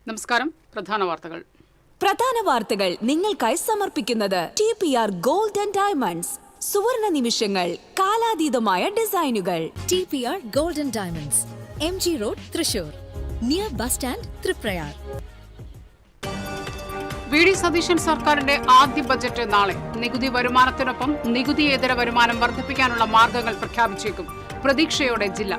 നമസ്കാരം. പ്രധാന വാർത്തകൾ നിങ്ങൾക്കായി സമർപ്പിക്കുന്നത് TPR Gold and Diamonds. സുവർണ നിമിഷങ്ങൾ, കാലാതീതമായ ഡിസൈനുകൾ. TPR Gold and Diamonds, MG Road, Thrissur, near bus stand, Triprayar. V D. Satheesan സർക്കാരിന്റെ ആദ്യ ബജറ്റ് നാളെ. നികുതി വരുമാനത്തിനൊപ്പം നികുതിയേതര വരുമാനം വർദ്ധിപ്പിക്കാനുള്ള മാർഗങ്ങൾ പ്രഖ്യാപിച്ചേക്കും. പ്രതീക്ഷയോടെ ജില്ല.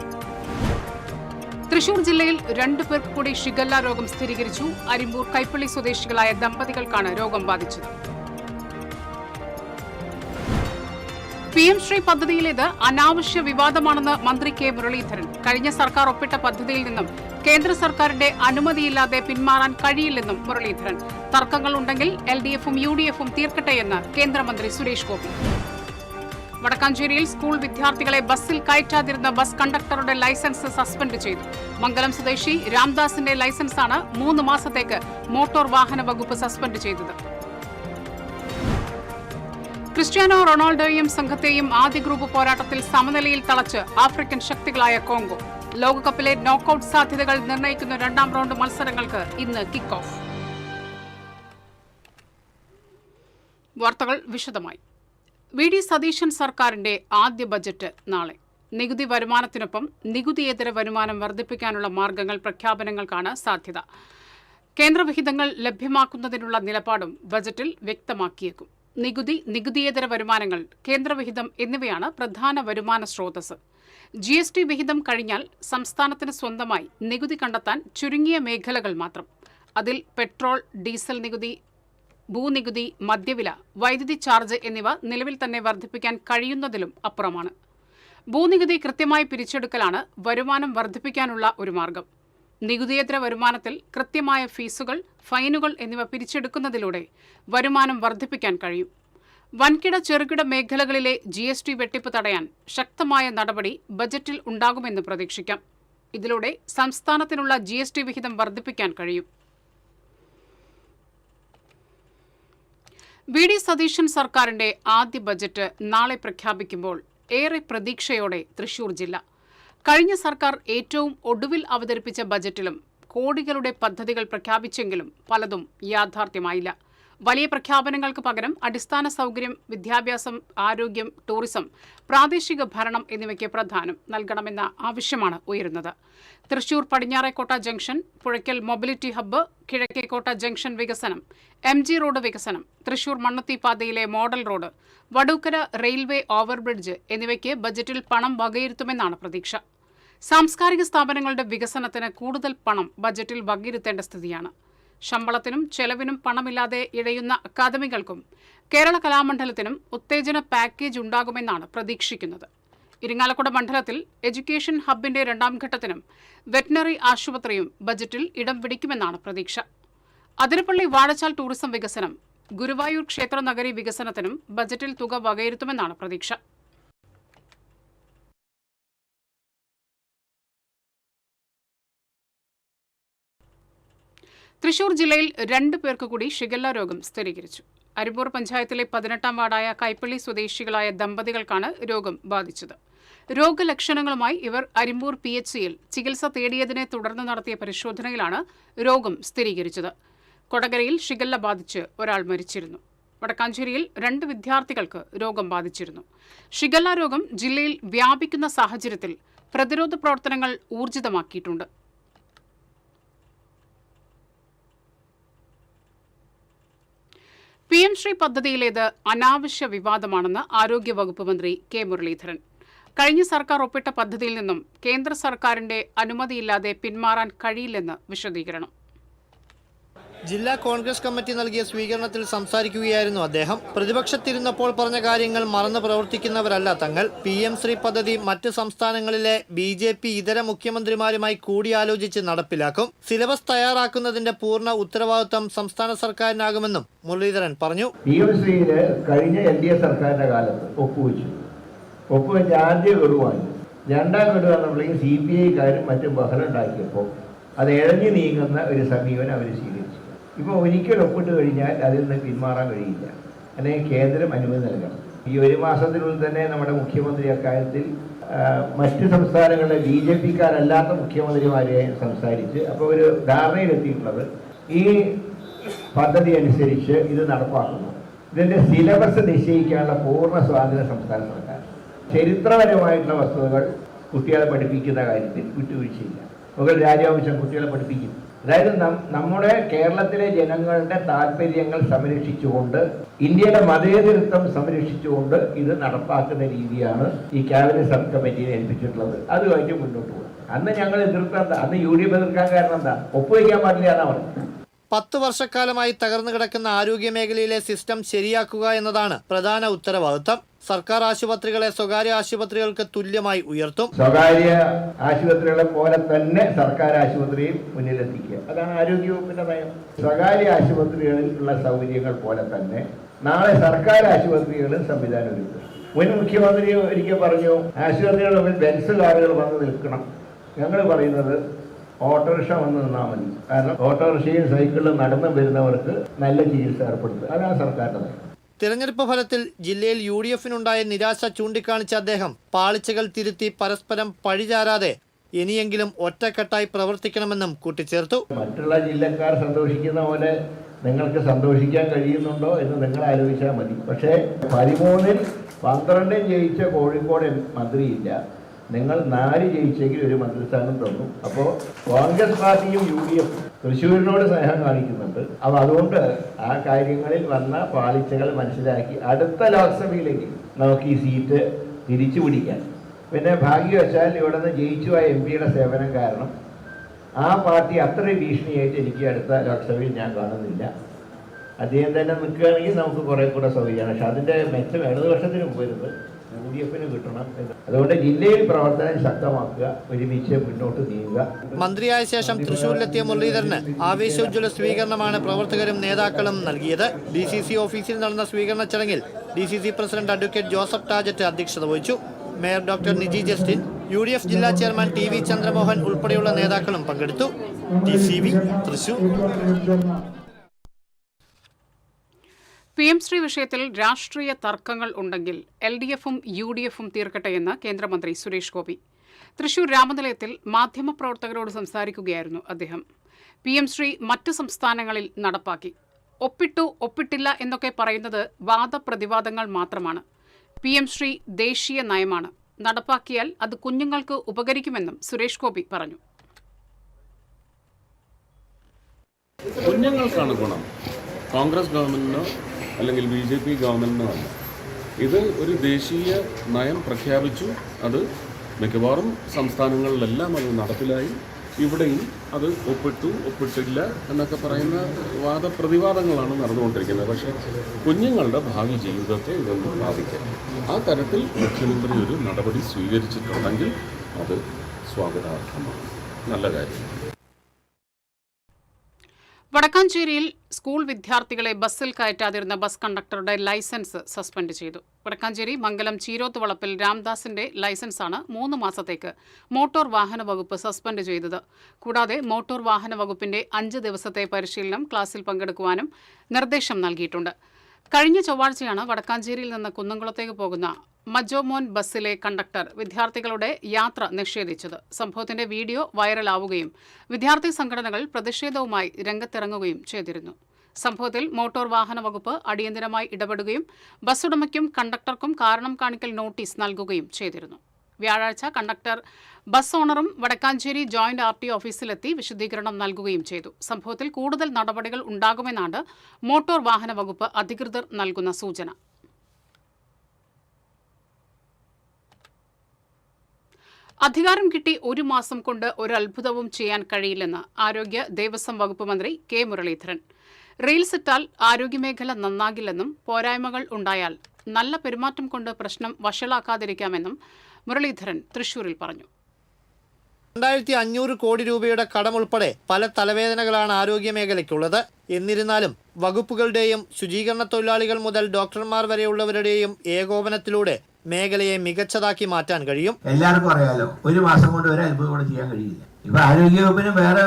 തൃശൂർ ജില്ലയിൽ 2 പേർക്ക് കൂടി ഷിഗല്ല രോഗം സ്ഥിരീകരിച്ചു. അരിമ്പൂർ കൈപ്പള്ളി സ്വദേശികളായ ദമ്പതികൾക്കാണ് രോഗം ബാധിച്ചത്. PM ശ്രീ പദ്ധതിയിലേത് അനാവശ്യ വിവാദമാണെന്ന് മന്ത്രി കെ മുരളീധരൻ. കഴിഞ്ഞ സർക്കാർ ഒപ്പിട്ട പദ്ധതിയിൽ നിന്നും കേന്ദ്ര സർക്കാരിന്റെ അനുമതിയില്ലാതെ പിന്മാറാൻ കഴിയില്ലെന്നും മുരളീധരൻ. തർക്കങ്ങളുണ്ടെങ്കിൽ LDF-ഉം UDF-ഉം തീർക്കട്ടെയെന്ന് കേന്ദ്രമന്ത്രി സുരേഷ് ഗോപി. വടക്കാഞ്ചേരിയിൽ സ്കൂൾ വിദ്യാർത്ഥികളെ ബസ്സിൽ കയറ്റാതിരുന്ന ബസ് കണ്ടക്ടറുടെ ലൈസൻസ് സസ്പെൻഡ് ചെയ്തു. മംഗലം സ്വദേശി രാംദാസിന്റെ ലൈസൻസാണ് 3 മാസത്തേക്ക് മോട്ടോർ വാഹന വകുപ്പ് സസ്പെൻഡ് ചെയ്തത്. ക്രിസ്ത്യാനോ റൊണാൾഡോയും സംഘത്തെയും ആദ്യ ഗ്രൂപ്പ് പോരാട്ടത്തിൽ സമനിലയിൽ തളച്ച് ആഫ്രിക്കൻ ശക്തികളായ കോങ്കോ. ലോകകപ്പിലെ നോക്കൌട്ട് സാധ്യതകൾ നിർണ്ണയിക്കുന്ന 2ാം റൗണ്ട് മത്സരങ്ങൾക്ക് ഇന്ന് കിക്ക് ഓഫ്. വാർത്തകൾ വിശദമായി. വി.ഡി. സതീശൻ സർക്കാരിന്റെ ആദ്യ ബജറ്റ് നാളെ. നികുതി വരുമാനത്തിനൊപ്പം നികുതിയേതര വരുമാനം വർദ്ധിപ്പിക്കാനുള്ള മാർഗങ്ങൾ പ്രഖ്യാപനങ്ങൾക്കാണ് സാധ്യത. കേന്ദ്രവിഹിതങ്ങൾ ലഭ്യമാക്കുന്നതിനുള്ള നിലപാടും ബജറ്റിൽ വ്യക്തമാക്കിയേക്കും. നികുതിയേതര വരുമാനങ്ങൾ, കേന്ദ്രവിഹിതം എന്നിവയാണ് പ്രധാന വരുമാന സ്രോതസ്. GST വിഹിതം കഴിഞ്ഞാൽ സംസ്ഥാനത്തിന് സ്വന്തമായി നികുതി കണ്ടെത്താൻ ചുരുങ്ങിയ മേഖലകൾ മാത്രം. അതിൽ പെട്രോൾ, ഡീസൽ നികുതി, ഭൂനികുതി, മദ്യവില, വൈദ്യുതി ചാർജ് എന്നിവ നിലവിൽ തന്നെ വർദ്ധിപ്പിക്കാൻ കഴിയുന്നതിലും അപ്പുറമാണ്. ഭൂനികുതി കൃത്യമായി പിരിച്ചെടുക്കലാണ് വരുമാനം വർദ്ധിപ്പിക്കാനുള്ള ഒരു മാർഗം. നികുതിയേതര വരുമാനത്തിൽ കൃത്യമായ ഫീസുകൾ, ഫൈനുകൾ എന്നിവ പിരിച്ചെടുക്കുന്നതിലൂടെ വരുമാനം വർദ്ധിപ്പിക്കാൻ കഴിയും. വൻകിട ചെറുകിട മേഖലകളിലെ GST വെട്ടിപ്പ് തടയാൻ ശക്തമായ നടപടി ബജറ്റിൽ ഉണ്ടാകുമെന്ന് പ്രതീക്ഷിക്കാം. ഇതിലൂടെ സംസ്ഥാനത്തിനുള്ള GST വിഹിതം വർദ്ധിപ്പിക്കാൻ കഴിയും. വി.ഡി. സതീശൻ സർക്കാരിന്റെ ആദ്യ ബജറ്റ് നാളെ പ്രഖ്യാപിക്കുമ്പോൾ ഏറെ പ്രതീക്ഷയോടെ തൃശൂർ ജില്ല. കഴിഞ്ഞ സർക്കാർ ഏറ്റവും ഒടുവിൽ അവതരിപ്പിച്ച ബജറ്റിലും കോടികളുടെ പദ്ധതികൾ പ്രഖ്യാപിച്ചെങ്കിലും പലതും യാഥാർത്ഥ്യമായില്ല. വലിയ പ്രഖ്യാപനങ്ങൾക്ക് പകരം അടിസ്ഥാന സൗകര്യം, വിദ്യാഭ്യാസം, ആരോഗ്യം, ടൂറിസം, പ്രാദേശിക ഭരണം എന്നിവയ്ക്ക് പ്രാധാന്യം നൽകണമെന്ന ആവശ്യമാണ് ഉയരുന്നത്. Thrissur Padinjarekotta junction, Puzhakkal mobility hub, Kizhakkekotta junction വികസനം, MG റോഡ് വികസനം, തൃശൂർ മണ്ണത്തി പാതയിലെ model road, Vadookkara railway overbridge എന്നിവയ്ക്ക് ബജറ്റിൽ പണം വകയിരുത്തുമെന്നാണ് പ്രതീക്ഷ. സാംസ്കാരിക സ്ഥാപനങ്ങളുടെ വികസനത്തിന് കൂടുതൽ പണം ബജറ്റിൽ വകയിരുത്തേണ്ട സ്ഥിതിയാണ്. ശമ്പളത്തിനും ചെലവിനും പണമില്ലാതെ ഇഴയുന്ന അക്കാദമികൾക്കും കേരള കലാമണ്ഡലത്തിനും ഉത്തേജന പാക്കേജ് ഉണ്ടാകുമെന്നാണ് പ്രതീക്ഷിക്കുന്നത്. ഇരിങ്ങാലക്കുട മണ്ഡലത്തിൽ എഡ്യൂക്കേഷൻ ഹബ്ബിന്റെ 2ാം ഘട്ടത്തിനും വെറ്റിനറി ആശുപത്രിയും ബജറ്റിൽ ഇടം പിടിക്കുമെന്നാണ് പ്രതീക്ഷ. അതിരപ്പള്ളി വാഴച്ചാൽ ടൂറിസം വികസനം, ഗുരുവായൂർ ക്ഷേത്ര നഗരി വികസനത്തിനും ബജറ്റിൽ തുക വകയിരുത്തുമെന്നാണ് പ്രതീക്ഷ. തൃശൂർ ജില്ലയിൽ 2 പേർക്ക് കൂടി ഷിഗല്ല രോഗം സ്ഥിരീകരിച്ചു. അരിമ്പൂർ പഞ്ചായത്തിലെ 18ാം വാർഡായ കൈപ്പള്ളി സ്വദേശികളായ ദമ്പതികൾക്കാണ് രോഗം ബാധിച്ചത്. രോഗലക്ഷണങ്ങളുമായി ഇവർ അരിമ്പൂർ PHCയിൽ ചികിത്സ തേടിയതിനെ തുടർന്ന് നടത്തിയ പരിശോധനയിലാണ് രോഗം സ്ഥിരീകരിച്ചത്. കൊടകരയിൽ ഷിഗല്ല ബാധിച്ച് ഒരാൾ മരിച്ചിരുന്നു. വടക്കാഞ്ചേരിയിൽ 2 വിദ്യാർത്ഥികൾക്ക് രോഗം ബാധിച്ചിരുന്നു. ഷിഗല്ല രോഗം ജില്ലയിൽ വ്യാപിക്കുന്ന സാഹചര്യത്തിൽ പ്രതിരോധ പ്രവർത്തനങ്ങൾ ഊർജിതമാക്കിയിട്ടുണ്ട്. PM ശ്രീ പദ്ധതിയിലേത് അനാവശ്യ വിവാദമാണെന്ന് ആരോഗ്യവകുപ്പ് മന്ത്രി കെ മുരളീധരൻ. കഴിഞ്ഞ സർക്കാർ ഒപ്പിട്ട പദ്ധതിയിൽ നിന്നും കേന്ദ്ര സർക്കാരിന്റെ അനുമതിയില്ലാതെ പിന്മാറാൻ കഴിയില്ലെന്ന് വിശദീകരണം. ജില്ലാ കോൺഗ്രസ് കമ്മിറ്റി നൽകിയ സ്വീകരണത്തിൽ സംസാരിക്കുകയായിരുന്നു അദ്ദേഹം. പ്രതിപക്ഷത്തിരുന്നപ്പോൾ പറഞ്ഞ കാര്യങ്ങൾ മറന്നു പ്രവർത്തിക്കുന്നവരല്ല തങ്ങൾ. PM ശ്രീ പദ്ധതി മറ്റ് സംസ്ഥാനങ്ങളിലെ BJP ഇതര മുഖ്യമന്ത്രിമാരുമായി കൂടിയാലോചിച്ച് നടപ്പിലാക്കും. സിലബസ് തയ്യാറാക്കുന്നതിന്റെ പൂർണ്ണ ഉത്തരവാദിത്വം സംസ്ഥാന സർക്കാരിനാകുമെന്നും മുരളീധരൻ പറഞ്ഞു. PM ശ്രീയില് കഴിഞ്ഞ LDF സർക്കാരിന്റെ കാലത്ത് ഒപ്പുവെച്ച ആദ്യ ഗഡുവാണ്. 2ാം ഗഡു പറഞ്ഞപ്പോഴേക്കും CPI-കാരും മറ്റും ബഹളം ഉണ്ടാക്കിയപ്പോൾ അത് ഇഴഞ്ഞു നീങ്ങുന്ന ഒരു സമീപനം അവർ സ്വീകരിച്ചു. ഇപ്പോൾ ഒരിക്കൽ ഒപ്പിട്ട് കഴിഞ്ഞാൽ അതിൽ നിന്ന് പിന്മാറാൻ കഴിയില്ല, അല്ലെങ്കിൽ കേന്ദ്രം അനുമതി നൽകണം. ഈ ഒരു മാസത്തിനുള്ളിൽ തന്നെ നമ്മുടെ മുഖ്യമന്ത്രി അക്കാര്യത്തിൽ മറ്റ് സംസ്ഥാനങ്ങളിലെ BJP-ക്കാരല്ലാത്ത മുഖ്യമന്ത്രിമാരെ സംസാരിച്ച് അപ്പോൾ ഒരു ധാരണയിലെത്തിയിട്ടുള്ളത് ഈ പദ്ധതി അനുസരിച്ച് ഇത് നടപ്പാക്കുന്നു. ഇതിൻ്റെ സിലബസ് നിശ്ചയിക്കാനുള്ള പൂർണ്ണ സ്വാതന്ത്ര്യം സംസ്ഥാന സർക്കാർ. ചരിത്രപരമായിട്ടുള്ള വസ്തുതകൾ കുട്ടികളെ പഠിപ്പിക്കുന്ന കാര്യത്തിൽ വിട്ടുവീഴ്ചയില്ല. മുഗൾ രാജവംശം കുട്ടികളെ പഠിപ്പിക്കും. അതായത് നമ്മുടെ കേരളത്തിലെ ജനങ്ങളുടെ താല്പര്യങ്ങൾ സംരക്ഷിച്ചുകൊണ്ട് ഇന്ത്യയുടെ മതേതരത്വം സംരക്ഷിച്ചുകൊണ്ട് ഇത് നടപ്പാക്കുന്ന രീതിയാണ് ഈ ക്യാബിനറ്റ് സബ് കമ്മിറ്റിയെ ഏൽപ്പിച്ചിട്ടുള്ളത്. അതുമായിട്ട് മുന്നോട്ട് പോകും. അന്ന് ഞങ്ങൾ എതിർത്താൽ അന്ന് UDF എതിർക്കാൻ കാരണം എന്താ? ഒപ്പുവയ്ക്കാൻ പാടില്ല എന്നാണ് പറഞ്ഞത്. 10 വർഷക്കാലമായി തകർന്നു കിടക്കുന്ന ആരോഗ്യ മേഖലയിലെ സിസ്റ്റം ശരിയാക്കുക എന്നതാണ് പ്രധാന ഉത്തരവാദിത്തം. സർക്കാർ ആശുപത്രികളെ സ്വകാര്യ ആശുപത്രികൾക്ക് തുല്യമായി ഉയർത്തും. സ്വകാര്യ ആശുപത്രികളെ പോലെ തന്നെ സർക്കാർ ആശുപത്രിയും മുന്നിലെത്തിക്കുക, അതാണ് ആരോഗ്യവകുപ്പിന്റെ നയം. സ്വകാര്യ ആശുപത്രികളിൽ ഉള്ള സൗകര്യങ്ങൾ പോലെ തന്നെ നാളെ സർക്കാർ ആശുപത്രികളിൽ സംവിധാനം ഒരുക്കും. മുൻ മുഖ്യമന്ത്രി ഒരിക്കൽ പറഞ്ഞു, ആശുപത്രികളുടെ മുന്നിൽ ബെൻസ് കാറുകൾ വന്ന് നിൽക്കണം. ഞങ്ങൾ പറയുന്നത് ഓട്ടോറിക്ഷ വന്ന് നിന്നാൽ മതി. കാരണം ഓട്ടോറിക്ഷയും സൈക്കിളിലും നടന്നു വരുന്നവർക്ക് നല്ല ചികിത്സ ഏർപ്പെടുത്തുക, അതാണ് സർക്കാരിന്റെ നയം. തിരഞ്ഞെടുപ്പ് ഫലത്തിൽ ജില്ലയിൽ UDF-നുണ്ടായ നിരാശ ചൂണ്ടിക്കാണിച്ച അദ്ദേഹം പാളിച്ചകൾ തിരുത്തി പരസ്പരം പഴിചാരാതെ ഇനിയെങ്കിലും ഒറ്റക്കെട്ടായി പ്രവർത്തിക്കണമെന്നും കൂട്ടിച്ചേർത്തു. മറ്റുള്ള ജില്ലക്കാർ സന്തോഷിക്കുന്ന പോലെ നിങ്ങൾക്ക് സന്തോഷിക്കാൻ കഴിയുന്നുണ്ടോ എന്ന് നിങ്ങൾ ആലോചിച്ചാൽ മതി. പക്ഷേ 13-ൽ 12 ജയിച്ച കോഴിക്കോട് മന്ത്രിയില്ല. നിങ്ങൾ 4 ജയിച്ചെങ്കിൽ ഒരു മന്ത്രിസ്ഥാനം തന്നു. അപ്പോൾ കോൺഗ്രസ് പാർട്ടിയും UDF തൃശ്ശൂരിനോട് സ്നേഹം കാണിക്കുന്നുണ്ട്. അപ്പോൾ അതുകൊണ്ട് ആ കാര്യങ്ങളിൽ വന്ന പാളിച്ചകൾ മനസ്സിലാക്കി അടുത്ത ലോക്സഭയിലേക്ക് നമുക്ക് ഈ സീറ്റ് തിരിച്ചു പിടിക്കാൻ. പിന്നെ ഭാഗ്യവശാൽ ഇവിടെ നിന്ന് ജയിച്ചു പോയ MP-യുടെ സേവനം കാരണം ആ പാർട്ടി അത്ര ഭീഷണിയായിട്ട് എനിക്ക് അടുത്ത ലോക്സഭയിൽ ഞാൻ കാണുന്നില്ല. അദ്ദേഹം തന്നെ നിൽക്കുകയാണെങ്കിൽ നമുക്ക് കുറേ കൂടെ സൗകര്യമാണ്. പക്ഷെ അതിൻ്റെ മെച്ചം ഇടതുപക്ഷത്തിന് മുമ്പ് വരുന്നത് UDF-ന് കിട്ടണം. അതുകൊണ്ട് ജില്ലയിൽ പ്രവർത്തനം ശക്തമാക്കുക, ഒരുമിച്ച് മുന്നോട്ട് നീങ്ങുക. മന്ത്രിയായ ശേഷം തൃശൂരിലെത്തിയ മുരളീധരന് ആവേശോജ്വല സ്വീകരണമാണ് പ്രവർത്തകരും നേതാക്കളും നൽകിയത്. DCC ഓഫീസിൽ നടന്ന സ്വീകരണ ചടങ്ങിൽ DCC പ്രസിഡന്റ് അഡ്വക്കേറ്റ് ജോസഫ് ടാജറ്റ് അധ്യക്ഷത വഹിച്ചു. Mayor doctor Niji Justin, UDF ജില്ലാ ചെയർമാൻ TV ചന്ദ്രമോഹൻ ഉൾപ്പെടെയുള്ള നേതാക്കളും പങ്കെടുത്തു. TCV തൃശൂർ. PM ശ്രീ വിഷയത്തിൽ രാഷ്ട്രീയ തർക്കങ്ങൾ ഉണ്ടെങ്കിൽ LDF-ഉം UDF-ഉം തീർക്കട്ടെയെന്ന് കേന്ദ്രമന്ത്രി സുരേഷ് ഗോപി. തൃശൂർ രാമനിലയത്തിൽ മാധ്യമപ്രവർത്തകരോട് സംസാരിക്കുകയായിരുന്നു അദ്ദേഹം. PM ശ്രീ മറ്റ് സംസ്ഥാനങ്ങളിൽ നടപ്പാക്കി. ഒപ്പിട്ടു ഒപ്പിട്ടില്ല എന്നൊക്കെ പറയുന്നത് വാദപ്രതിവാദങ്ങൾ മാത്രമാണ്. PM ശ്രീ ദേശീയ നയമാണ്. നടപ്പാക്കിയാൽ അത് കുഞ്ഞുങ്ങൾക്ക് ഉപകരിക്കുമെന്നും സുരേഷ് ഗോപി പറഞ്ഞു. കുഞ്ഞുങ്ങൾക്കാണ് ഗുണം, കോൺഗ്രസ് ഗവൺമെന്റിനോ അല്ലെങ്കിൽ BJP ഗവൺമെന്റിനോ അല്ല. ഇത് ഒരു ദേശീയ നയം പ്രഖ്യാപിച്ചു. അത് മിക്കവാറും സംസ്ഥാനങ്ങളിലെല്ലാം അത് നടപ്പിലായി. ഇവിടെയും അത് ഒപ്പിട്ടു ഒപ്പിട്ടില്ല എന്നൊക്കെ പറയുന്ന വാദപ്രതിവാദങ്ങളാണ് നടന്നുകൊണ്ടിരിക്കുന്നത്. പക്ഷേ കുഞ്ഞുങ്ങളുടെ ഭാവി ജീവിതത്തെ ഇതൊന്നും ബാധിക്കാം. ആ തരത്തിൽ മുഖ്യമന്ത്രി ഒരു നടപടി സ്വീകരിച്ചിട്ടുണ്ടെങ്കിൽ അത് സ്വാഗതാർഹമാണ്, നല്ല കാര്യം. വടക്കാഞ്ചേരിയിൽ സ്കൂൾ വിദ്യാർത്ഥികളെ ബസ്സിൽ കയറ്റാതിരുന്ന ബസ് കണ്ടക്ടറുടെ ലൈസൻസ് സസ്പെൻഡ് ചെയ്തു. വടക്കാഞ്ചേരി മംഗലം ചീരോത്ത് വളപ്പിൽ രാംദാസിന്റെ ലൈസൻസാണ് 3 മാസത്തേക്ക് മോട്ടോർ വാഹന വകുപ്പ് സസ്പെൻഡ് ചെയ്തത്. കൂടാതെ മോട്ടോർ വാഹന വകുപ്പിന്റെ 5 ദിവസത്തെ പരിശീലനം ക്ലാസ്സിൽ പങ്കെടുക്കുവാനും നിർദ്ദേശം നൽകിയിട്ടുണ്ട്. കഴിഞ്ഞ ചൊവ്വാഴ്ചയാണ് വടക്കാഞ്ചേരിയിൽ നിന്ന് കുന്നംകുളത്തേക്ക് പോകുന്ന മജോമോൻ ബസ്സിലെ കണ്ടക്ടർ വിദ്യാർത്ഥികളുടെ യാത്ര നിഷേധിച്ചത്. സംഭവത്തിന്റെ വീഡിയോ വൈറലാവുകയും വിദ്യാർത്ഥി സംഘടനകൾ പ്രതിഷേധവുമായി രംഗത്തിറങ്ങുകയും ചെയ്തിരുന്നു. സംഭവത്തിൽ മോട്ടോർ വാഹന വകുപ്പ് അടിയന്തരമായി ഇടപെടുകയും ബസ് ഉടമയ്ക്കും കണ്ടക്ടർക്കും കാരണം കാണിക്കൽ നോട്ടീസ് നൽകുകയും ചെയ്തിരുന്നു. വ്യാഴാഴ്ച കണ്ടക്ടർ ബസ് ഓണറും വടക്കാഞ്ചേരി ജോയിന്റ് RTO ഓഫീസിലെത്തി വിശദീകരണം നൽകുകയും ചെയ്തു. സംഭവത്തിൽ കൂടുതൽ നടപടികൾ ഉണ്ടാകുമെന്നാണ് മോട്ടോർ വാഹന വകുപ്പ് അധികൃതർ നൽകുന്ന സൂചന. അധികാരം കിട്ടി 1 മാസം കൊണ്ട് ഒരത്ഭുതവും ചെയ്യാൻ കഴിയില്ലെന്ന് ആരോഗ്യ ദേവസ്വം വകുപ്പ് മന്ത്രി K മുരളീധരൻ. റീൽസ് ഇട്ടാൽ ആരോഗ്യമേഖല നന്നാകില്ലെന്നും പോരായ്മകൾ ഉണ്ടായാൽ നല്ല പെരുമാറ്റം കൊണ്ട് പ്രശ്നം വഷളാക്കാതിരിക്കാമെന്നും മുരളീധരൻ തൃശൂരിൽ പറഞ്ഞു. 2500 കോടി രൂപയുടെ കടമുൾപ്പെടെ പല തലവേദനകളാണ് ആരോഗ്യമേഖലയ്ക്കുള്ളത്. എന്നിരുന്നാലും വകുപ്പുകളുടെയും ശുചീകരണ തൊഴിലാളികൾ മുതൽ ഡോക്ടർമാർ വരെയുള്ളവരുടെയും ഏകോപനത്തിലൂടെ മേഖലയെ മികച്ചതാക്കി മാറ്റാൻ കഴിയും. എല്ലാവർക്കും അറിയാലോ, 1 മാസം കൊണ്ട് ഒരു അത്ഭുതം കൂടെ ചെയ്യാൻ കഴിയില്ല. ഇപ്പൊ ആരോഗ്യവകുപ്പിന് വേറെ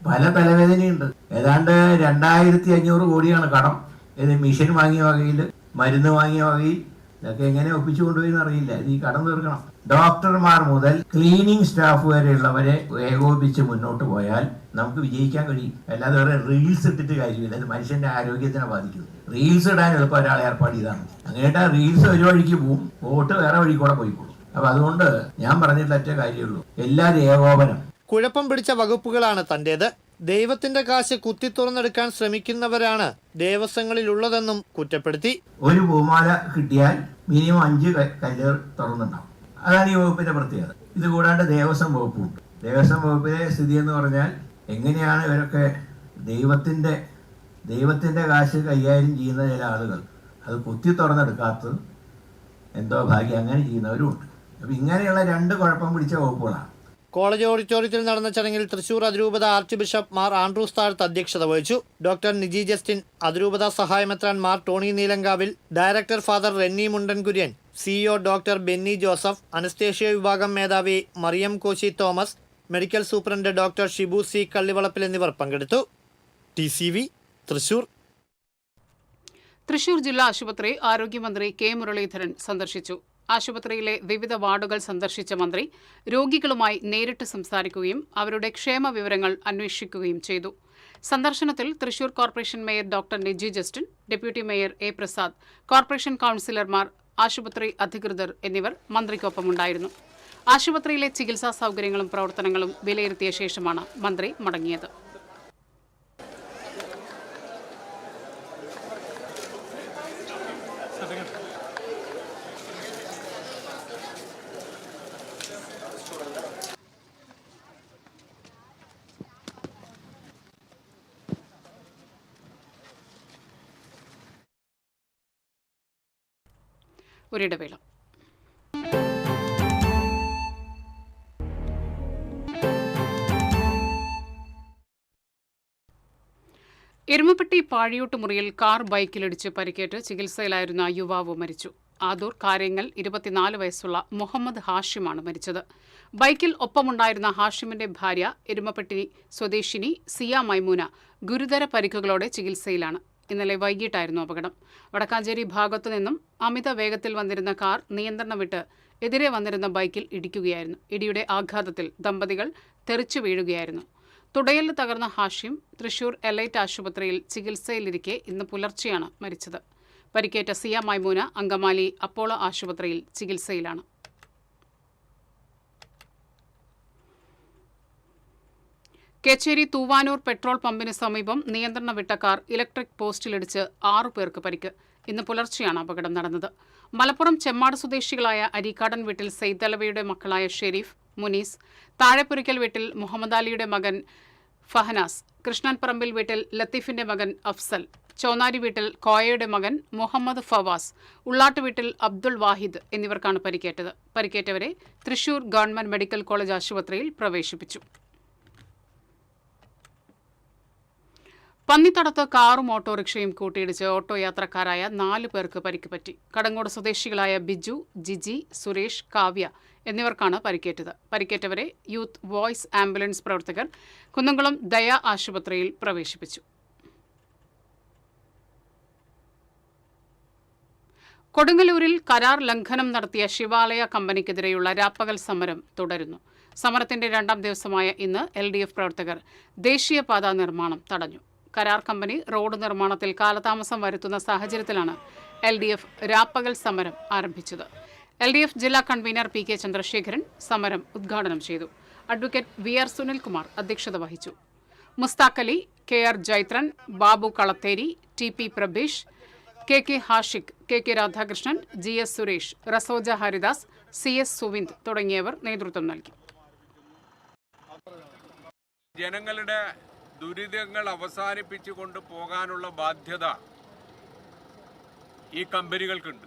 പല തലവേദനയുണ്ട്. ഏതാണ്ട് 2500 കോടിയാണ് കടം. ഇത് മിഷൻ വാങ്ങിയ വകയിൽ, മരുന്ന് വാങ്ങിയ വകയിൽ, ഇതൊക്കെ എങ്ങനെ ഒപ്പിച്ചു കൊണ്ടുപോയെന്ന് അറിയില്ല. ഇത് ഈ കടം തീർക്കണം. ഡോക്ടർമാർ മുതൽ ക്ലീനിങ് സ്റ്റാഫ് വരെയുള്ളവരെ ഏകോപിപ്പിച്ച് മുന്നോട്ട് പോയാൽ നമുക്ക് വിജയിക്കാൻ കഴിയും. അല്ലാതെ വേറെ റീൽസ് ഇട്ടിട്ട് കാര്യമില്ല. അത് മനുഷ്യന്റെ ആരോഗ്യത്തിനെ ബാധിക്കുന്നത്. റീൽസ് ഇടാൻ എളുപ്പം ഒരാളെ ഏർപ്പാട് ചെയ്താണ്. അങ്ങനെയായിട്ട് ആ റീൽസ് ഒരു വഴിക്ക് പോവും, വോട്ട് വേറെ വഴി കൂടെ പോയിക്കോളും. അപ്പൊ അതുകൊണ്ട് ഞാൻ പറഞ്ഞിട്ട് ഒറ്റ കാര്യമുള്ളൂ, എല്ലാവരും ഏകോപനം. കുഴപ്പം പിടിച്ച വകുപ്പുകളാണ് തന്റേത്. ദൈവത്തിന്റെ കാശ് കുത്തി തുറന്നെടുക്കാൻ ശ്രമിക്കുന്നവരാണ് ദേവസ്വങ്ങളിലുള്ളതെന്നും കുറ്റപ്പെടുത്തി. ഒരു പൂമാല കിട്ടിയാൽ മിനിമം 5 കല്ല് തുറന്നുണ്ടാവും. അതാണ് ഈ വകുപ്പിന്റെ പ്രത്യേകത. ഇത് കൂടാണ്ട് ദേവസ്വം വകുപ്പുണ്ട്. ദേവസ്വം വകുപ്പിലെ സ്ഥിതി എന്ന് പറഞ്ഞാൽ എങ്ങനെയാണ് ഇവരൊക്കെ ദൈവത്തിന്റെ കാശ് കൈകാര്യം ചെയ്യുന്ന ചില ആളുകൾ അത് കുത്തി തുറന്നെടുക്കാത്തത് എന്തോ ഭാഗ്യം, അങ്ങനെ ചെയ്യുന്നവരുമുണ്ട്. അപ്പൊ ഇങ്ങനെയുള്ള 2 കുഴപ്പം പിടിച്ച വകുപ്പുകളാണ്. കോളേജ് ഓഡിറ്റോറിയത്തിൽ നടന്ന ചടങ്ങിൽ തൃശൂർ അതിരൂപത ആർച്ച് ബിഷപ്പ് മാർ ആൻഡ്രൂസ് താഴത്ത് അധ്യക്ഷത വഹിച്ചു. ഡോക്ടർ നിജി ജസ്റ്റിൻ, അതിരൂപത സഹായമെത്രാൻ Mar Tony Neelankavil, director father Renny Mundankurian, CEO doctor Benny Joseph, anaesthesia വിഭാഗം മേധാവി Mariyam Koshy Thomas, medical superintendent doctor Shibu C Kallivalappil എന്നിവർ പങ്കെടുത്തു. TCV തൃശൂർ. തൃശൂർ ജില്ലാ ആശുപത്രി ആരോഗ്യമന്ത്രി കെ മുരളീധരൻ സന്ദർശിച്ചു. ആശുപത്രിയിലെ വിവിധ വാർഡുകൾ സന്ദർശിച്ച മന്ത്രി രോഗികളുമായി നേരിട്ട് സംസാരിക്കുകയും അവരുടെ ക്ഷേമ വിവരങ്ങൾ അന്വേഷിക്കുകയും ചെയ്തു. സന്ദർശനത്തിൽ Thrissur corporation mayor doctor Niji Justin, deputy mayor A Prasad, corporation കൌൺസിലർമാർ, ആശുപത്രി അധികൃതർ എന്നിവർ മന്ത്രിക്കൊപ്പമുണ്ടായിരുന്നു. ആശുപത്രിയിലെ ചികിത്സാ സൗകര്യങ്ങളും പ്രവർത്തനങ്ങളും വിലയിരുത്തിയ ശേഷമാണ് മന്ത്രി മടങ്ങിയത്. ഒരിടവേള. എരുമപ്പെട്ടി പാഴിയോട്ടുമുറിയിൽ കാർ ബൈക്കിലിടിച്ച് പരിക്കേറ്റ് ചികിത്സയിലായിരുന്ന യുവാവ് മരിച്ചു. ആദൂർ കാര്യങ്ങൽ 24 വയസ്സുള്ള മുഹമ്മദ് ഹാഷിമാണ് മരിച്ചത്. ബൈക്കിൽ ഒപ്പമുണ്ടായിരുന്ന ഹാഷിമിന്റെ ഭാര്യ എരുമപ്പെട്ടി സ്വദേശിനി സിയ മൈമൂന ഗുരുതര പരിക്കുകളോടെ ചികിത്സയിലാണ്. ഇന്നലെ വൈകിട്ടായിരുന്നു അപകടം. വടക്കാഞ്ചേരി ഭാഗത്തു നിന്നും അമിത വേഗത്തിൽ വന്നിരുന്ന കാർ നിയന്ത്രണം വിട്ട് എതിരെ വന്നിരുന്ന ബൈക്കിൽ ഇടിക്കുകയായിരുന്നു. ഇടിയുടെ ആഘാതത്തിൽ ദമ്പതികൾ തെറിച്ചു വീഴുകയായിരുന്നു. തുടയിൽ തകർന്ന ഹാഷിം തൃശൂർ എലൈറ്റ് ആശുപത്രിയിൽ ചികിത്സയിലിരിക്കെ ഇന്ന് പുലർച്ചെയാണ് മരിച്ചത്. പരിക്കേറ്റ സിയ മൈമൂന അങ്കമാലി അപ്പോളോ ആശുപത്രിയിൽ ചികിത്സയിലാണ്. കേച്ചേരി തൂവാനൂർ പെട്രോൾ പമ്പിന് സമീപം നിയന്ത്രണം വിട്ട കാർ ഇലക്ട്രിക് പോസ്റ്റിലിടിച്ച് 6 പേർക്ക് പരിക്ക്. ഇന്ന് പുലർച്ചെയാണ് അപകടം നടന്നത്. മലപ്പുറം ചെമ്മാട് സ്വദേശികളായ അരീക്കാടൻ വീട്ടിൽ സെയ്തലവയുടെ മക്കളായ ഷെരീഫ്, മുനീസ്, താഴെപ്പുരിക്കൽ വീട്ടിൽ മുഹമ്മദ് അലിയുടെ മകൻ ഫഹനാസ്, കൃഷ്ണൻപറമ്പിൽ വീട്ടിൽ ലത്തീഫിന്റെ മകൻ അഫ്സൽ, ചോനാരി വീട്ടിൽ കോയയുടെ മകൻ മുഹമ്മദ് ഫവാസ്, ഉള്ളാട്ട് വീട്ടിൽ അബ്ദുൾ വാഹിദ് എന്നിവർക്കാണ് പരിക്കേറ്റത്. പരിക്കേറ്റവരെ തൃശൂർ ഗവൺമെന്റ് മെഡിക്കൽ കോളേജ് ആശുപത്രിയിൽ പ്രവേശിപ്പിച്ചു. പന്നിത്തടത്ത് കാറും ഓട്ടോറിക്ഷയും കൂട്ടിയിടിച്ച് ഓട്ടോ യാത്രക്കാരായ 4 പേർക്ക് പരിക്ക് പറ്റി. കടങ്ങോട് സ്വദേശികളായ ബിജു, ജിജി, സുരേഷ്, കാവ്യ എന്നിവർക്കാണ് പരിക്കേറ്റത്. പരിക്കേറ്റവരെ യൂത്ത് വോയ്സ് ആംബുലൻസ് പ്രവർത്തകർ കുന്നംകുളം ദയ ആശുപത്രിയിൽ പ്രവേശിപ്പിച്ചു. കൊടുങ്ങല്ലൂരിൽ കരാർ ലംഘനം നടത്തിയ ശിവാലയ കമ്പനിക്കെതിരെയുള്ള രാപ്പകൽ സമരം തുടരുന്നു. സമരത്തിന്റെ 2ാം ദിവസമായ ഇന്ന് LDF പ്രവർത്തകർ ദേശീയപാത നിർമ്മാണം തടഞ്ഞു. കരാർ കമ്പനി റോഡ് നിർമ്മാണത്തിൽ കാലതാമസം വരുത്തുന്ന സാഹചര്യത്തിലാണ് LDF രാപ്പകൽ സമരം ആരംഭിച്ചത്. LDF ജില്ലാ കൺവീനർ PK ചന്ദ്രശേഖരൻ സമരം ഉദ്ഘാടനം ചെയ്തു. അഡ്വക്കേറ്റ് VR സുനിൽകുമാർ അധ്യക്ഷത വഹിച്ചു. Mushtaq Ali, KR Jaithran, Babu Kalatheri, TP Prabeesh, KK Hashiq, KK Radhakrishnan, GS Suresh, റസോജ Haridas, CS Suvind തുടങ്ങിയവർ നേതൃത്വം നൽകി. ജനങ്ങളുടെ ദുരിതങ്ങൾ അവസാനിപ്പിച്ചുകൊണ്ട് പോകാനുള്ള ബാധ്യത ഈ കമ്പനികൾക്കുണ്ട്.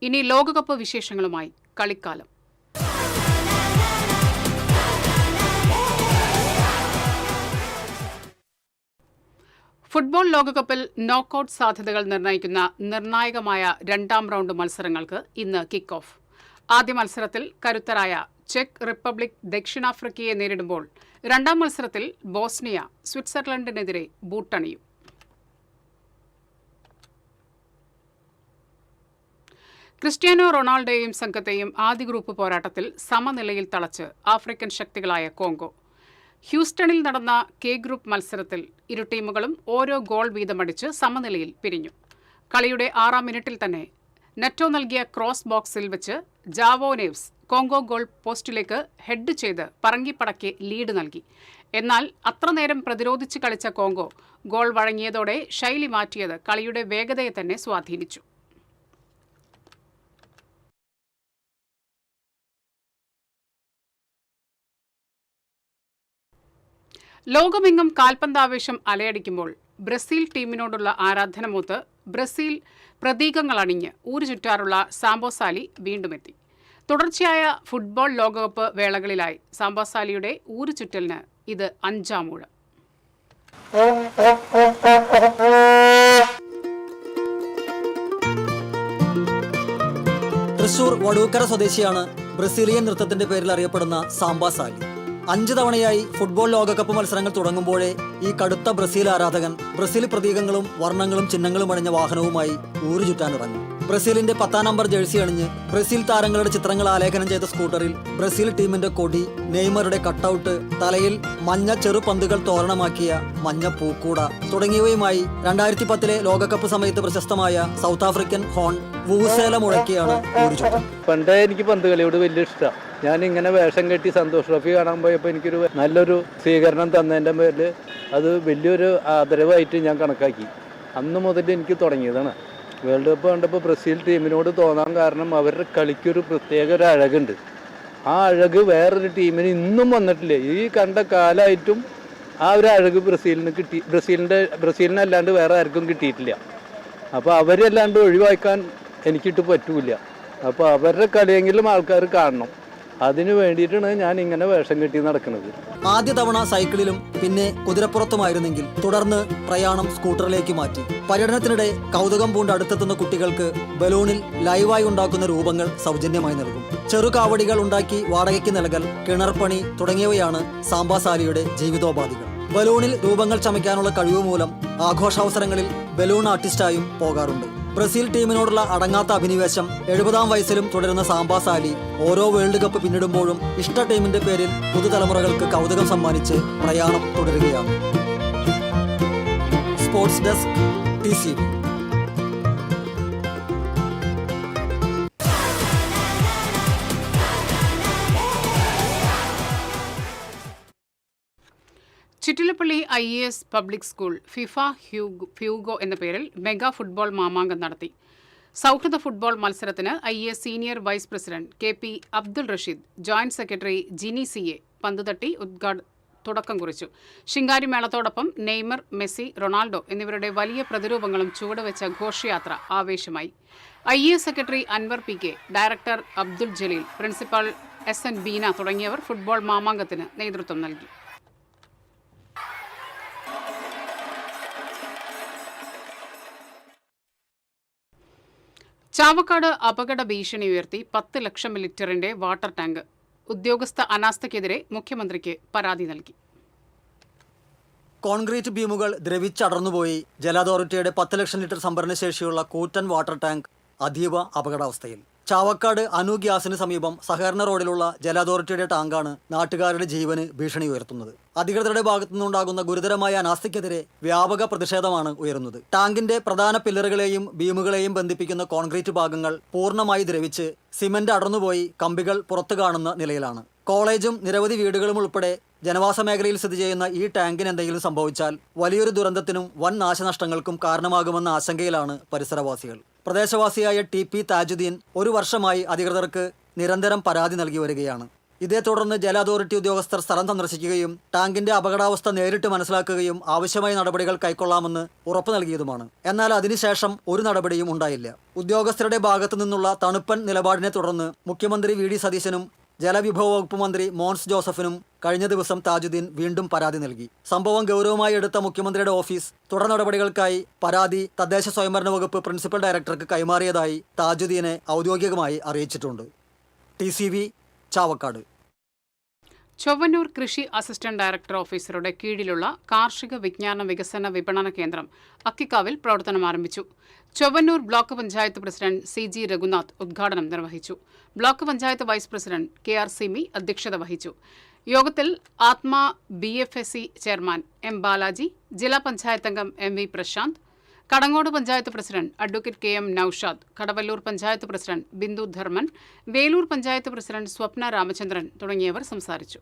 ഇനി ലോകകപ്പ് വിശേഷങ്ങളുമായി കളിക്കാലം. ഫുട്ബോൾ ലോകകപ്പിൽ നോക്കൌട്ട് സാധ്യതകൾ നിർണ്ണയിക്കുന്ന നിർണായകമായ 2ാം റൗണ്ട് മത്സരങ്ങൾക്ക് ഇന്ന് കിക്ക് ഓഫ്. ആദ്യ മത്സരത്തിൽ കരുത്തരായ ചെക്ക് റിപ്പബ്ലിക് ദക്ഷിണാഫ്രിക്കയെ നേരിടുമ്പോൾ 2ാം മത്സരത്തിൽ ബോസ്നിയ സ്വിറ്റ്സർലൻഡിനെതിരെ ബൂട്ടണിയും. ക്രിസ്ത്യാനോ റൊണാൾഡോയെയും സംഘത്തെയും ആദ്യ ഗ്രൂപ്പ് പോരാട്ടത്തിൽ സമനിലയിൽ തളച്ച് ആഫ്രിക്കൻ ശക്തികളായ കോങ്കോ. ഹ്യൂസ്റ്റണിൽ നടന്ന കെ ഗ്രൂപ്പ് മത്സരത്തിൽ ഇരു ടീമുകളും ഓരോ ഗോൾ വീതമടിച്ച് സമനിലയിൽ പിരിഞ്ഞു. കളിയുടെ 6-ാം മിനിറ്റിൽ തന്നെ നെറ്റോ നൽകിയ ക്രോസ് ബോക്സിൽ വെച്ച് ജാവോ നെവ്സ് കോങ്കോ ഗോൾ പോസ്റ്റിലേക്ക് ഹെഡ് ചെയ്ത് പറങ്കിപ്പടയ്ക്ക് ലീഡ് നൽകി. എന്നാൽ അത്രനേരം പ്രതിരോധിച്ച് കളിച്ച കോങ്കോ ഗോൾ വഴങ്ങിയതോടെ ശൈലി മാറ്റിയത് കളിയുടെ വേഗതയെ തന്നെ സ്വാധീനിച്ചു. ലോകമെങ്ങും കാൽപന്താവേശം അലയടിക്കുമ്പോൾ ബ്രസീൽ ടീമിനോടുള്ള ആരാധനമൂത്ത് ബ്രസീൽ പ്രതീകങ്ങളണിഞ്ഞ് ഊരുചുറ്റാറുള്ള സാംബോസാലി വീണ്ടുമെത്തി. തുടർച്ചയായ ഫുട്ബോൾ ലോകകപ്പ് വേളകളിലായി സാംബോസാലിയുടെ ഊരുചുറ്റലിന് ഇത് 5-ാം ഊഴം. തൃശൂർ വടൂക്കര സ്വദേശിയാണ് ബ്രസീലിയൻ നൃത്തത്തിന്റെ പേരിൽ അറിയപ്പെടുന്ന സാംബോസാലി. 5 തവണയായി ഫുട്ബോൾ ലോകകപ്പ് മത്സരങ്ങൾ തുടങ്ങുമ്പോഴേ ഈ കടുത്ത ബ്രസീൽ ആരാധകൻ ബ്രസീൽ പ്രതീകങ്ങളും വർണ്ണങ്ങളും ചിഹ്നങ്ങളും അണിഞ്ഞ വാഹനവുമായി ഊരു ചുറ്റാനിറങ്ങി. ബ്രസീലിന്റെ 10-ാം നമ്പർ ജേഴ്സി അണിഞ്ഞ് ബ്രസീൽ താരങ്ങളുടെ ചിത്രങ്ങൾ ആലേഖനം ചെയ്ത സ്കൂട്ടറിൽ ബ്രസീൽ ടീമിന്റെ കൊടി, നെയ്മറുടെ കട്ടൌട്ട്, തലയിൽ മഞ്ഞ ചെറുപന്തുകൾ തോരണമാക്കിയ മഞ്ഞ പൂക്കൂട തുടങ്ങിയവയുമായി 2010 ലോകകപ്പ് സമയത്ത് പ്രശസ്തമായ സൗത്ത് ആഫ്രിക്കൻ ഹോൺ വൂസേല മുഴക്കിയാണ് ഊരു ചുറ്റൽ. പണ്ടേ എനിക്ക് പന്ത് കളിയോട് വലിയ ഇഷ്ടമാണ്. ഞാൻ ഇങ്ങനെ വേഷം കെട്ടി സന്തോഷ് ട്രോഫി കാണാൻ പോയപ്പോൾ എനിക്കൊരു നല്ലൊരു സ്വീകരണം തന്നതിൻ്റെ പേരിൽ അത് വലിയൊരു ആദരവായിട്ട് ഞാൻ കണക്കാക്കി. അന്ന് മുതൽ എനിക്ക് തുടങ്ങിയതാണ്. വേൾഡ് കപ്പ് കണ്ടപ്പോൾ ബ്രസീൽ ടീമിനോട് തോന്നാൻ കാരണം അവരുടെ കളിക്കൊരു പ്രത്യേക ഒരു അഴകുണ്ട്. ആ അഴക് വേറൊരു ടീമിന് ഇന്നും വന്നിട്ടില്ല. ഈ കണ്ട കാലമായിട്ടും ആ ഒരു അഴക് ബ്രസീലിനല്ലാണ്ട് വേറെ ആർക്കും കിട്ടിയിട്ടില്ല. അപ്പോൾ അവരല്ലാണ്ട് ഒഴിവാക്കാൻ എനിക്കിട്ട് പറ്റൂല. അപ്പോൾ അവരുടെ കളിയെങ്കിലും ആൾക്കാർ കാണണം. അതിനു വേണ്ടിയിട്ടാണ് ഞാൻ ഇങ്ങനെ വേഷം കെട്ടി നടക്കുന്നത്. ആദ്യ തവണ സൈക്കിളിലും പിന്നെ കുതിരപ്പുറത്തുമായിരുന്നെങ്കിൽ തുടർന്ന് പ്രയാണം സ്കൂട്ടറിലേക്ക് മാറ്റി. പര്യടനത്തിനിടെ കൗതുകം പൂണ്ട് അടുത്തെത്തുന്ന കുട്ടികൾക്ക് ബലൂണിൽ ലൈവായി ഉണ്ടാക്കുന്ന രൂപങ്ങൾ സൗജന്യമായി നൽകും. ചെറുകാവടികൾ ഉണ്ടാക്കി വാടകയ്ക്ക് നൽകൽ, കിണർപ്പണി തുടങ്ങിയവയാണ് സാംബോസാലിയുടെ ജീവിതോപാധികൾ. ബലൂണിൽ രൂപങ്ങൾ ചമയ്ക്കാനുള്ള കഴിവ് മൂലം ആഘോഷാവസരങ്ങളിൽ ബലൂൺ ആർട്ടിസ്റ്റായും പോകാറുണ്ട്. ബ്രസീൽ ടീമിനോടുള്ള അടങ്ങാത്ത അഭിനിവേശം 70-ാം വയസ്സിലും തുടരുന്ന സാംബോസാലി ഓരോ വേൾഡ് കപ്പ് പിന്നിടുമ്പോഴും ഇഷ്ട ടീമിന്റെ പേരിൽ പുതുതലമുറകൾക്ക് കൗതുകം സമ്മാനിച്ച് പ്രയാണം തുടരുകയാണ്. Sports desk, TCV. Chittilappilly IAS public school FIFA Fuego എന്ന പേരിൽ മെഗാ ഫുട്ബോൾ മാമാങ്കം നടത്തി. സൗഹൃദ ഫുട്ബോൾ മത്സരത്തിന് IAS senior vice president KP Abdul Rasheed, joint secretary Jini CA പന്തുതട്ടി തുടക്കം കുറിച്ചു. ശിങ്കാരിമേളത്തോടൊപ്പം നെയ്മർ, മെസ്സി, റൊണാൾഡോ എന്നിവരുടെ വലിയ പ്രതിരൂപങ്ങളും ചുവടുവെച്ച ഘോഷയാത്ര ആവേശമായി. IAS secretary Anvar PK, director Abdul Jaleel, principal SN Beena തുടങ്ങിയവർ ഫുട്ബോൾ മാമാങ്കത്തിന് നേതൃത്വം നൽകി. ചാവക്കാട് അപകട ഭീഷണി ഉയർത്തി 10 ലക്ഷം ലിറ്ററിന്റെ വാട്ടർ ടാങ്ക്. ഉദ്യോഗസ്ഥ അനാസ്ഥയ്ക്കെതിരെ മുഖ്യമന്ത്രിക്ക് പരാതി നൽകി. കോൺക്രീറ്റ് ബീമുകൾ ദ്രവിച്ചടർന്നുപോയി. ജല അതോറിറ്റിയുടെ 10 ലക്ഷം ലിറ്റർ സംഭരണ ശേഷിയുള്ള കൂറ്റൻ വാട്ടർ ടാങ്ക് അതീവ അപകടാവസ്ഥയിൽ. ചാവക്കാട് അനു ഗ്യാസിന് സമീപം സഹകരണ റോഡിലുള്ള ജല അതോറിറ്റിയുടെ ടാങ്കാണ് നാട്ടുകാരുടെ ജീവന് ഭീഷണി ഉയർത്തുന്നത്. അധികൃതരുടെ ഭാഗത്തുനിന്നുണ്ടാകുന്ന ഗുരുതരമായ അനാസ്ഥയ്ക്കെതിരെ വ്യാപക പ്രതിഷേധമാണ് ഉയരുന്നത്. ടാങ്കിന്റെ പ്രധാന പില്ലറുകളെയും ബീമുകളെയും ബന്ധിപ്പിക്കുന്ന കോൺക്രീറ്റ് ഭാഗങ്ങൾ പൂർണ്ണമായി ദ്രവിച്ച് സിമന്റ് അടർന്നുപോയി കമ്പികൾ പുറത്തു കാണുന്ന നിലയിലാണ്. കോളേജും നിരവധി വീടുകളും ഉൾപ്പെടെ ജനവാസ മേഖലയിൽ സ്ഥിതി ചെയ്യുന്ന ഈ ടാങ്കിന് എന്തെങ്കിലും സംഭവിച്ചാൽ വലിയൊരു ദുരന്തത്തിനും വൻ നാശനഷ്ടങ്ങൾക്കും കാരണമാകുമെന്ന ആശങ്കയിലാണ് പരിസരവാസികൾ. പ്രദേശവാസിയായ TP താജുദ്ദീൻ 1 വർഷമായി അധികൃതർക്ക് നിരന്തരം പരാതി നൽകി വരികയാണ്. ഇതേ തുടർന്ന് ജല അതോറിറ്റി ഉദ്യോഗസ്ഥർ സ്ഥലം സന്ദർശിക്കുകയും ടാങ്കിന്റെ അപകടാവസ്ഥ നേരിട്ട് മനസ്സിലാക്കുകയും ആവശ്യമായ നടപടികൾ കൈക്കൊള്ളാമെന്ന് ഉറപ്പു നൽകിയതുമാണ്. എന്നാൽ അതിനുശേഷം ഒരു നടപടിയും ഉണ്ടായില്ല. ഉദ്യോഗസ്ഥരുടെ ഭാഗത്തു നിന്നുള്ള തണുപ്പൻ നിലപാടിനെ തുടർന്ന് മുഖ്യമന്ത്രി VD സതീശനും ജലവിഭവ വകുപ്പ് മന്ത്രി മോൻസ് ജോസഫിനും കഴിഞ്ഞ ദിവസം താജുദ്ദീൻ വീണ്ടും പരാതി നൽകി. സംഭവം ഗൗരവമായി എടുത്ത മുഖ്യമന്ത്രിയുടെ ഓഫീസ് തുടർ നടപടികൾക്കായി പരാതി തദ്ദേശ സ്വയംഭരണ വകുപ്പ് പ്രിൻസിപ്പൽ ഡയറക്ടർക്ക് കൈമാറിയതായി താജുദ്ദീനെ ഔദ്യോഗികമായി അറിയിച്ചിട്ടുണ്ട്. TCV, ചാവക്കാട്. ചൊവ്വന്നൂർ കൃഷി അസിസ്റ്റന്റ് ഡയറക്ടർ ഓഫീസറുടെ കീഴിലുള്ള കാർഷിക വിജ്ഞാന വികസന വിപണന കേന്ദ്രം അക്കിക്കാവിൽ പ്രവർത്തനം ആരംഭിച്ചു. Chowannur block panchayat president CG Raghunath ഉദ്ഘാടനം നിർവഹിച്ചു. Block panchayat vice president KR Simi അധ്യക്ഷത വഹിച്ചു. യോഗത്തിൽ ആത്മാ BFSC ചെയർമാൻ M ബാലാജി, ജില്ലാ പഞ്ചായത്ത് അംഗം MV Prashanth, Kadangode panchayat president advocate KM Noushad, Kadavallur panchayat president Bindu Dharman, Velur panchayat president Swapna Ramachandran തുടങ്ങിയവർ സംസാരിച്ചു.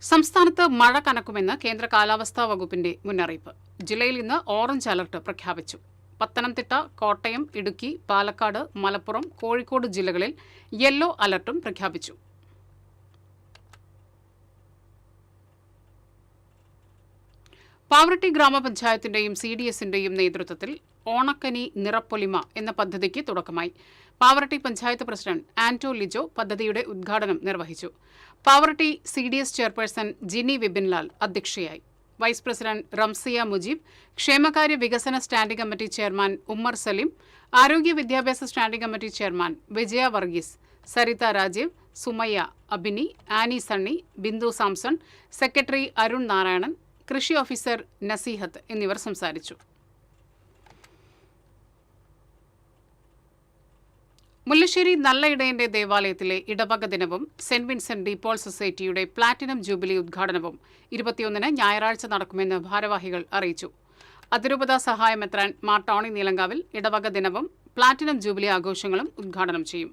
സംസ്ഥാനത്ത് മഴ കനക്കുമെന്ന് കേന്ദ്ര കാലാവസ്ഥാ വകുപ്പിന്റെ മുന്നറിയിപ്പ്. ജില്ലയിൽ ഇന്ന് ഓറഞ്ച് അലർട്ട് പ്രഖ്യാപിച്ചു. പത്തനംതിട്ട, കോട്ടയം, ഇടുക്കി, പാലക്കാട്, മലപ്പുറം, കോഴിക്കോട് ജില്ലകളിൽ യെല്ലോ അലർട്ടും പ്രഖ്യാപിച്ചു. പാവറട്ടി ഗ്രാമപഞ്ചായത്തിന്റെയും CDSന്റെയും നേതൃത്വത്തിൽ ഓണക്കനി നിറപ്പൊലിമ എന്ന പദ്ധതിക്ക് തുടക്കമായി. പാവറട്ടി പഞ്ചായത്ത് പ്രസിഡന്റ് ആന്റോ ലിജോ പദ്ധതിയുടെ ഉദ്ഘാടനം നിർവഹിച്ചു. പാവറട്ടി CDS ചെയർപേഴ്സൺ ജിനി വിപിൻലാൽ അധ്യക്ഷയായി. വൈസ് പ്രസിഡന്റ് റംസിയ മുജീബ്, ക്ഷേമകാര്യ വികസന standing committee chairman Ummer Saleem, ആരോഗ്യ വിദ്യാഭ്യാസ standing committee chairman Vijaya Varghese, Saritha Rajeev, Sumayya, Abini, Annie Sunny, Bindu Samson, secretary Arun Narayanan, കൃഷി ഓഫീസർ നസീഹത്ത് എന്നിവർ സംസാരിച്ചു. മുല്ലശ്ശേരി നല്ലയിടയന്റെ ദേവാലയത്തിലെ ഇടവക ദിനവും സെന്റ് വിൻസെന്റ് ഡി പോൾ സൊസൈറ്റിയുടെ പ്ലാറ്റിനം ജൂബിലി ഉദ്ഘാടനവും 21-ന് ഞായറാഴ്ച നടക്കുമെന്ന് ഭാരവാഹികൾ അറിയിച്ചു. അതിരൂപത സഹായമെത്രാൻ മാർ ടോണി നീലങ്കാവിൽ ഇടവക ദിനവും പ്ലാറ്റിനം ജൂബിലി ആഘോഷങ്ങളും ഉദ്ഘാടനം ചെയ്യും.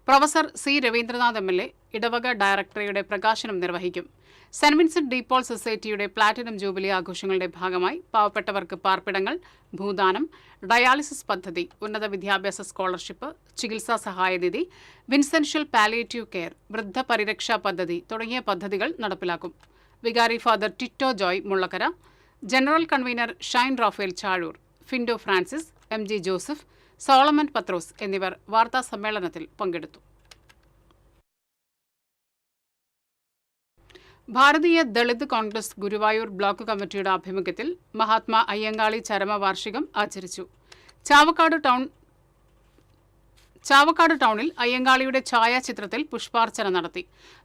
പ്രൊഫസർ C രവീന്ദ്രനാഥ് MLA ഇടവക ഡയറക്ടറിയുടെ പ്രകാശനം നിർവഹിക്കും. സെന്റ് വിൻസെന്റ് ഡി പോൾ സൊസൈറ്റിയുടെ പ്ലാറ്റിനം ജൂബിലി ആഘോഷങ്ങളുടെ ഭാഗമായി പാവപ്പെട്ടവർക്ക് പാർപ്പിടങ്ങൾ, ഭൂദാനം, ഡയാലിസിസ് പദ്ധതി, ഉന്നത വിദ്യാഭ്യാസ സ്കോളർഷിപ്പ്, ചികിത്സാ സഹായനിധി, വിൻസെൻഷ്യൽ പാലിയേറ്റീവ് കെയർ, വൃദ്ധ പരിരക്ഷാ പദ്ധതി തുടങ്ങിയ പദ്ധതികൾ നടപ്പിലാക്കും. വികാരി father Tito Joy Mullakkara, general convener Shine Raphael Chazhoor, Findo Francis, MG Joseph, Solomon Pathrose എന്നിവർ വാർത്താ സമ്മേളനത്തിൽ പങ്കെടുത്തു. ഭാരതീയ ദളിത് കോൺഗ്രസ് ഗുരുവായൂർ ബ്ലോക്ക് കമ്മിറ്റിയുടെ ആഭിമുഖ്യത്തിൽ മഹാത്മാ അയ്യങ്കാളി ചരമവാർഷികം ആചരിച്ചു. ചാവക്കാട് ടൗണിൽ അയ്യങ്കാളിയുടെ ഛായാചിത്രത്തിൽ പുഷ്പാർച്ചന നടത്തി.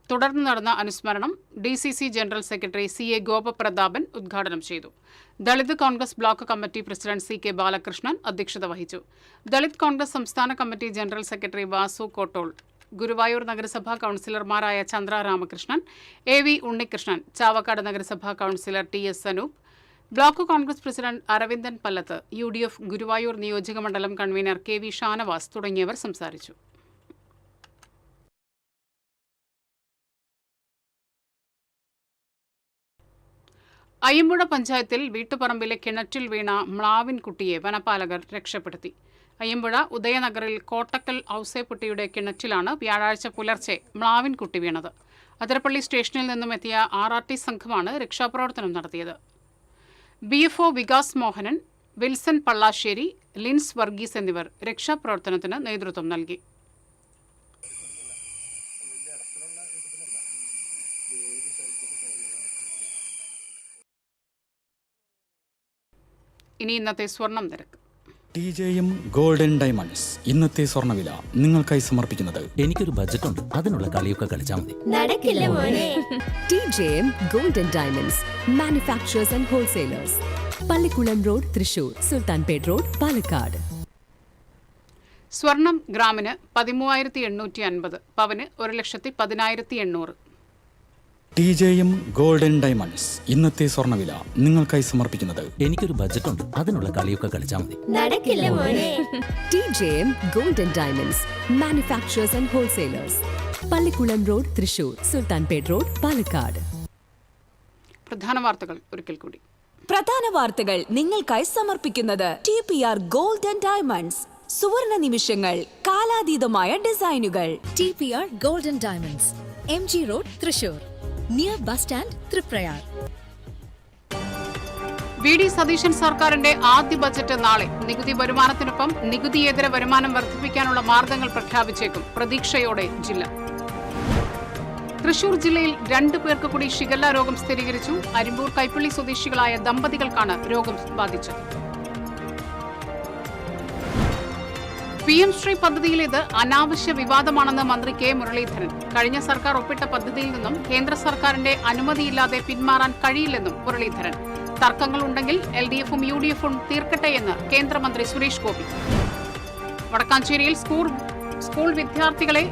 തുടർന്ന് നടന്ന അനുസ്മരണം DCC general secretary CA Gopaprathapan ഉദ്ഘാടനം ചെയ്തു. Dalit Congress block committee president CK Balakrishnan അധ്യക്ഷത വഹിച്ചു. ദളിത് കോൺഗ്രസ് സംസ്ഥാന committee general secretary Vasu Kottol, Guruvayur നഗരസഭാ കൌൺസിലർമാരായ ചന്ദ്ര രാമകൃഷ്ണൻ, AV ഉണ്ണികൃഷ്ണൻ, ചാവക്കാട് നഗരസഭാ councillor TS Sanoop, block Congress president Aravindan Pallath, UDF Guruvayur നിയോജകമണ്ഡലം കൺവീനർ KV ഷാനവാസ് തുടങ്ങിയവർ സംസാരിച്ചു. അയ്യമ്പുഴ പഞ്ചായത്തിൽ വീട്ടുപറമ്പിലെ കിണറ്റിൽ വീണ മ്ലാവിൻകുട്ടിയെ വനപാലകർ രക്ഷപ്പെടുത്തി. അയ്യമ്പുഴ ഉദയനഗറിൽ കോട്ടക്കൽ ഔസേപ്പുട്ടിയുടെ കിണറ്റിലാണ് വ്യാഴാഴ്ച പുലർച്ചെ മ്ലാവിൻകുട്ടി വീണത്. അതിരപ്പള്ളി സ്റ്റേഷനിൽ നിന്നും എത്തിയ RRT സംഘമാണ് രക്ഷാപ്രവർത്തനം നടത്തിയത്. BFO വികാസ് മോഹനൻ, വിൽസൺ പള്ളാശ്ശേരി, ലിൻസ് വർഗീസ് എന്നിവർ രക്ഷാപ്രവർത്തനത്തിന് നേതൃത്വം നൽകി. ഇനി ഇന്നത്തെ സ്വർണം നിരക്ക്. TJM ഗോൾഡൻ ഡയമണ്ട്സ് ഇന്നത്തെ സ്വർണ്ണവില നിങ്ങൾക്കായി സമർപ്പിക്കുന്നത് എനിക്കൊരു ബജറ്റ് ഉണ്ട്, അതിനുള്ള കളിയൊക്കെ കളിച്ചാൽ മതി. നടക്കില്ല മോനെ. TJM golden diamonds manufacturers and wholesalers, Pallikkulam road, Thrissur, Sultanpet road, Palakkad. സ്വർണം ഗ്രാമിന് 13,850, പവന് 1,10,800. TJM ഗോൾഡൻ ഡയമണ്ട്സ് ഇന്നത്തെ സ്വർണ്ണവില നിങ്ങൾക്കായി സമർപ്പിക്കുന്നത് എനിക്കൊരു ബജറ്റ് ഉണ്ട്, അതിനുള്ള കളിയൊക്കെ കളിച്ചാൽ മതി. നടക്കില്ല മോനെ. TJM golden diamonds manufacturers and wholesalers, Pallikkulam road, Thrissur, Sultanpet road, Palakkad. പ്രധാന വാർത്തകൾ ഒരിക്കൽ കൂടി. പ്രധാന വാർത്തകൾ നിങ്ങൾക്കായി സമർപ്പിക്കുന്നത് TPR ഗോൾഡൻ ഡയമണ്ട്സ്, സുവർണ നിമിഷങ്ങൾ, കാലാതീതമായ ഡിസൈനുകൾ. TPR golden diamonds, MG road, Thrissur, near bus stand, Triprayar. VD Satheesan സർക്കാരിന്റെ ആദ്യ ബജറ്റ് നാളെ. നികുതി വരുമാനത്തിനൊപ്പം നികുതിയേതര വരുമാനം വർദ്ധിപ്പിക്കാനുള്ള മാർഗങ്ങൾ പ്രഖ്യാപിച്ചേക്കും. പ്രതീക്ഷയോടെ ജില്ല. തൃശൂർ ജില്ലയിൽ 2 പേർക്ക് കൂടി ഷിഗല്ല രോഗം സ്ഥിരീകരിച്ചു. അരിമ്പൂർ കൈപ്പള്ളി സ്വദേശികളായ ദമ്പതികൾക്കാണ് രോഗം ബാധിച്ചത്. PM ശ്രീ പദ്ധതിയിലേത് അനാവശ്യ വിവാദമാണെന്ന് മന്ത്രി കെ മുരളീധരൻ. കഴിഞ്ഞ സർക്കാർ ഒപ്പിട്ട പദ്ധതിയിൽ നിന്നും കേന്ദ്ര സർക്കാരിന്റെ അനുമതിയില്ലാതെ പിന്മാറാൻ കഴിയില്ലെന്നും മുരളീധരൻ. തർക്കങ്ങളുണ്ടെങ്കിൽ LDF-ഉം UDF-ഉം തീർക്കട്ടെയെന്ന് കേന്ദ്രമന്ത്രി സുരേഷ് ഗോപി. വടക്കാഞ്ചേരിയിൽ സ്കൂൾ വിദ്യാർത്ഥികളെ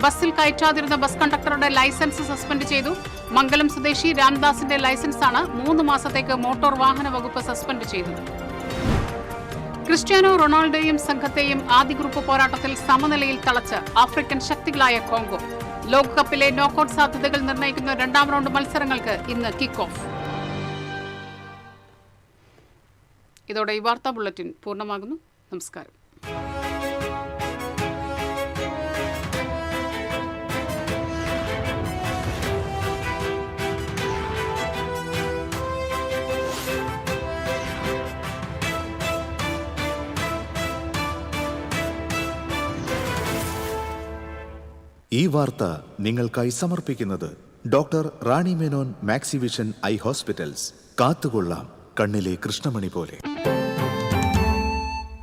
ബസ്സിൽ കയറ്റാതിരുന്ന ബസ് കണ്ടക്ടറുടെ ലൈസൻസ് സസ്പെൻഡ് ചെയ്തു. മംഗലം സ്വദേശി രാംദാസിന്റെ ലൈസൻസാണ് 3 മാസത്തേക്ക് മോട്ടോർ വാഹന വകുപ്പ് സസ്പെൻഡ് ചെയ്തത്. ക്രിസ്ത്യാനോ റൊണാൾഡോയും സംഘത്തെയും ആദ്യ ഗ്രൂപ്പ് പോരാട്ടത്തിൽ സമനിലയിൽ തളച്ച് ആഫ്രിക്കൻ ശക്തികളായ കോങ്കോ. ലോകകപ്പിലെ നോക്കൌട്ട് സാധ്യതകൾ നിർണ്ണയിക്കുന്ന 2ാം റൗണ്ട് മത്സരങ്ങൾക്ക് ഇന്ന് കിക്ക് ഓഫ്. ഇതോടെ ഈ വാർത്താ ബുള്ളറ്റിൻ പൂർണ്ണമാകുന്നു. നമസ്കാരം. ഈ വാർത്ത നിങ്ങൾക്കായി സമർപ്പിക്കുന്നത് doctor Rani Menon Maxivision I hospitals. കാത്തുകൊള്ളാം കണ്ണിലെ കൃഷ്ണമണി പോലെ.